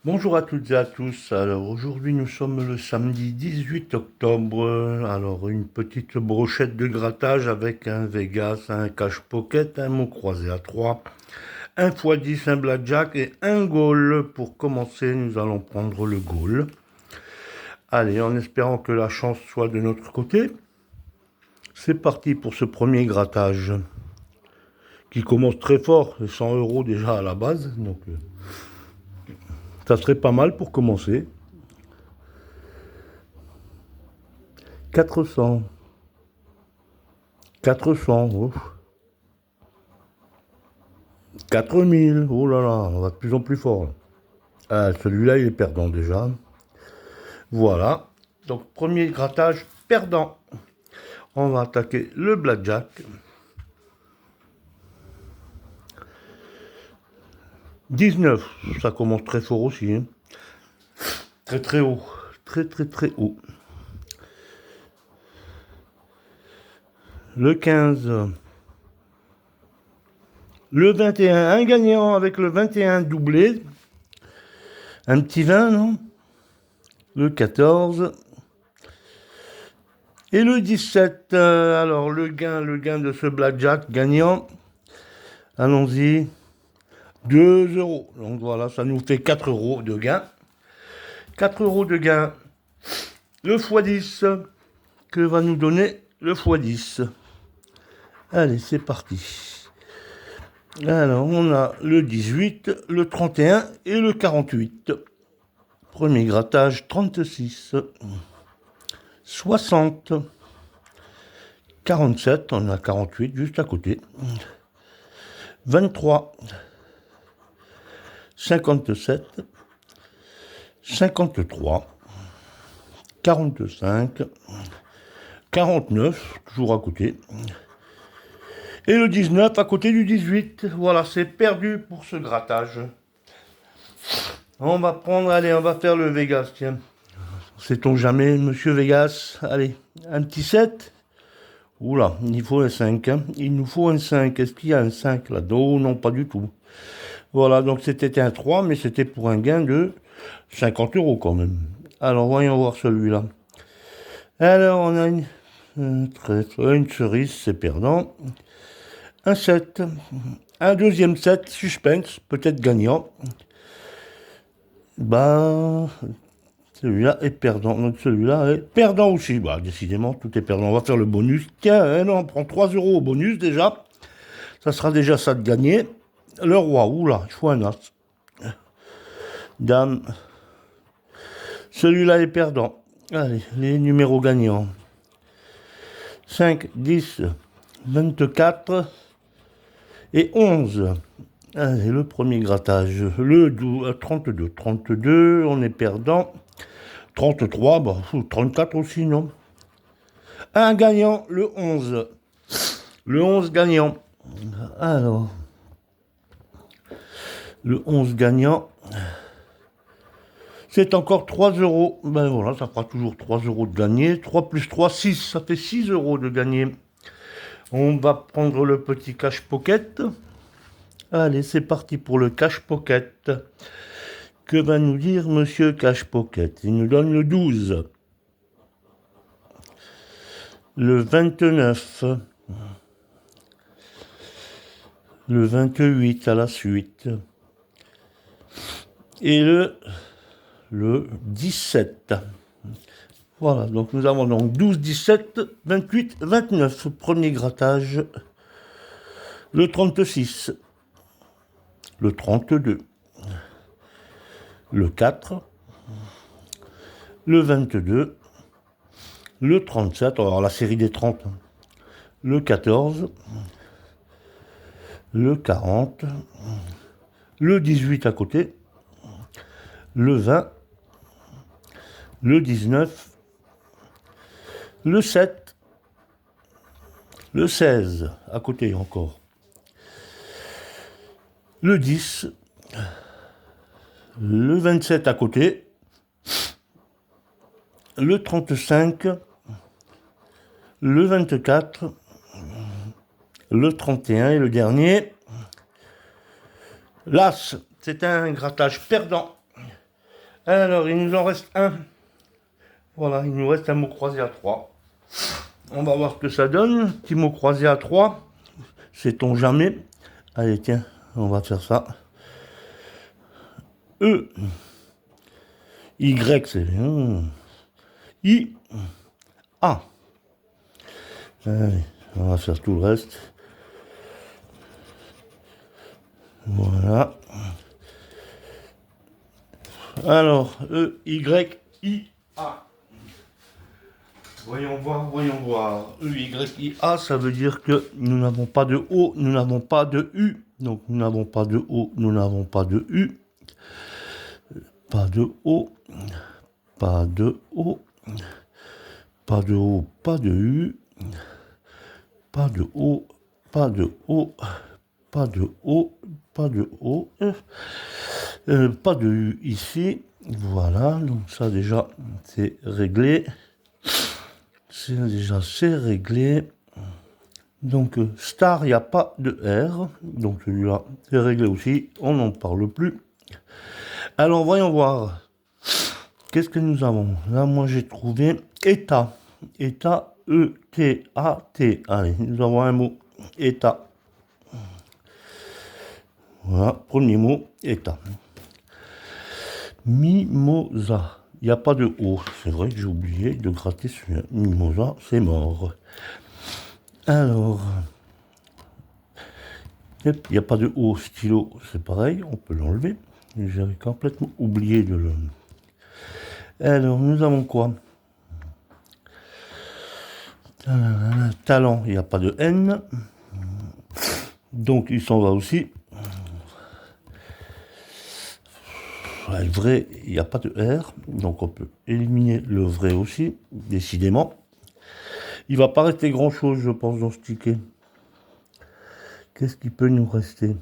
Bonjour à toutes et à tous. Alors aujourd'hui nous sommes le samedi 18 octobre. Alors une petite brochette de grattage avec un Vegas, un cash pocket, un mot croisé à 3, un x10, un blackjack et un goal. Pour commencer, nous allons prendre le goal. Allez, en espérant que la chance soit de notre côté. C'est parti pour ce premier grattage qui commence très fort, 100 euros déjà à la base. Donc ça serait pas mal pour commencer. 400. 400, oh. 4000, oh là là, on va de plus en plus fort. Celui-là, il est perdant déjà. Voilà. Donc, premier grattage perdant. On va attaquer le blackjack. 19, ça commence très fort aussi, hein. Très très haut. Très très très haut. Le 15. Le 21, un gagnant avec le 21 doublé. Un petit 20, non? Le 14. Et le 17, alors le gain de ce blackjack gagnant. Allons-y. 2 euros. Donc voilà, ça nous fait 4 euros de gain. 4 euros de gain. Le x10. Que va nous donner le x10? Allez, c'est parti. Alors, on a le 18, le 31 et le 48. Premier grattage, 36. 60. 47, on a 48 juste à côté. 23. 57. 53. 45. 49, toujours à côté. Et le 19 à côté du 18. Voilà, c'est perdu pour ce grattage. On va prendre, allez, on va faire le Vegas, tiens. Sait-on jamais, monsieur Vegas? Allez, un petit 7. Oula, il faut un 5. Hein. Il nous faut un 5. Est-ce qu'il y a un 5 là-dedans? Non, pas du tout. Voilà, donc c'était un 3, mais c'était pour un gain de 50 euros quand même. Alors, voyons voir celui-là. Alors, on a une cerise, c'est perdant. Un 7. Un deuxième 7, suspense, peut-être gagnant. Bah, celui-là est perdant. Donc celui-là est perdant aussi. Bah, décidément, tout est perdant. On va faire le bonus. Tiens, non, on prend 3 euros au bonus déjà. Ça sera déjà ça de gagner. Le roi, oula, il faut un as. Dame. Celui-là est perdant. Allez, les numéros gagnants. 5, 10, 24 et 11. Allez, le premier grattage. Le 32. 32, on est perdant. 33, bah, 34 aussi, non? Un gagnant, le 11. Le 11 gagnant. Alors, le 11 gagnant, c'est encore 3 euros. Ben voilà, ça fera toujours 3 euros de gagné. 3 plus 3, 6. Ça fait 6 euros de gagné. On va prendre le petit cash pocket. Allez, c'est parti pour le cash pocket. Que va nous dire monsieur cash pocket? Il nous donne le 12. Le 29. Le 28 à la suite. Et le 17. Voilà, donc nous avons donc 12, 17, 28, 29. Premier grattage. Le 36. Le 32. Le 4. Le 22. Le 37. Alors la série des 30. Le 14. Le 40. Le 18 à côté. Le 20. Le 19. Le 7. Le 16 à côté encore. Le 10. Le 27 à côté. Le 35. Le 24. Le 31 et le dernier. L'As, c'est un grattage perdant. Alors, il nous en reste un. Voilà, il nous reste un mot croisé à 3. On va voir ce que ça donne. Petit mot croisé à 3. Sait-on jamais. Allez, tiens, on va faire ça. E. Y, c'est bien. I. A. Allez, on va faire tout le reste. Voilà. Alors, E, Y, I, A. Voyons voir, voyons voir. E, Y, I, A, ça veut dire que nous n'avons pas de O, nous n'avons pas de U. Donc, nous n'avons pas de O, nous n'avons pas de U. Pas de O, pas de O, pas de O, pas de U. Pas de O, pas de O, pas de O, pas de O. Pas de U ici. Voilà, donc ça déjà, c'est réglé. C'est réglé. Donc star, il n'y a pas de R. Donc celui-là, c'est réglé aussi. On n'en parle plus. Alors voyons voir. Qu'est-ce que nous avons? Là, moi j'ai trouvé état. État, E-T-A-T. Allez, nous avons un mot. État. Voilà, premier mot, état. Mimosa. Il n'y a pas de O. C'est vrai que j'ai oublié de gratter celui-là. Mimosa, c'est mort. Alors, il n'y a pas de O. Stylo, c'est pareil, on peut l'enlever. J'avais complètement oublié de le... Alors, nous avons quoi? Talent, il n'y a pas de N. Donc, il s'en va aussi. Vrai, il n'y a pas de R. Donc, on peut éliminer le vrai aussi, décidément. Il ne va pas rester grand-chose, je pense, dans ce ticket. Qu'est-ce qui peut nous rester?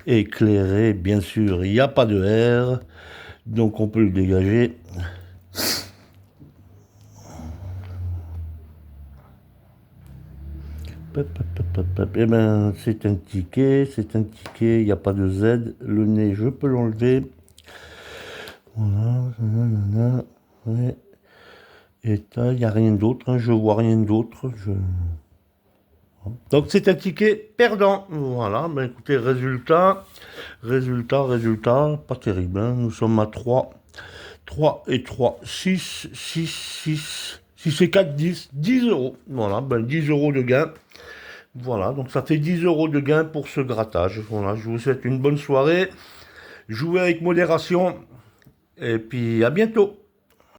Éclairé, bien sûr, il n'y a pas de R. Donc, on peut le dégager. Eh ben, c'est un ticket, il n'y a pas de Z. Le nez, je peux l'enlever. Voilà, ouais. Et il n'y a rien d'autre, hein, je vois rien d'autre. Donc c'est un ticket perdant. Voilà, ben écoutez, résultat, pas terrible. Hein. Nous sommes à 3 et 3, 6 et 4, 10 euros. Voilà, ben 10 euros de gain. Voilà, donc ça fait 10 euros de gain pour ce grattage. Voilà, je vous souhaite une bonne soirée. Jouez avec modération. Et puis à bientôt.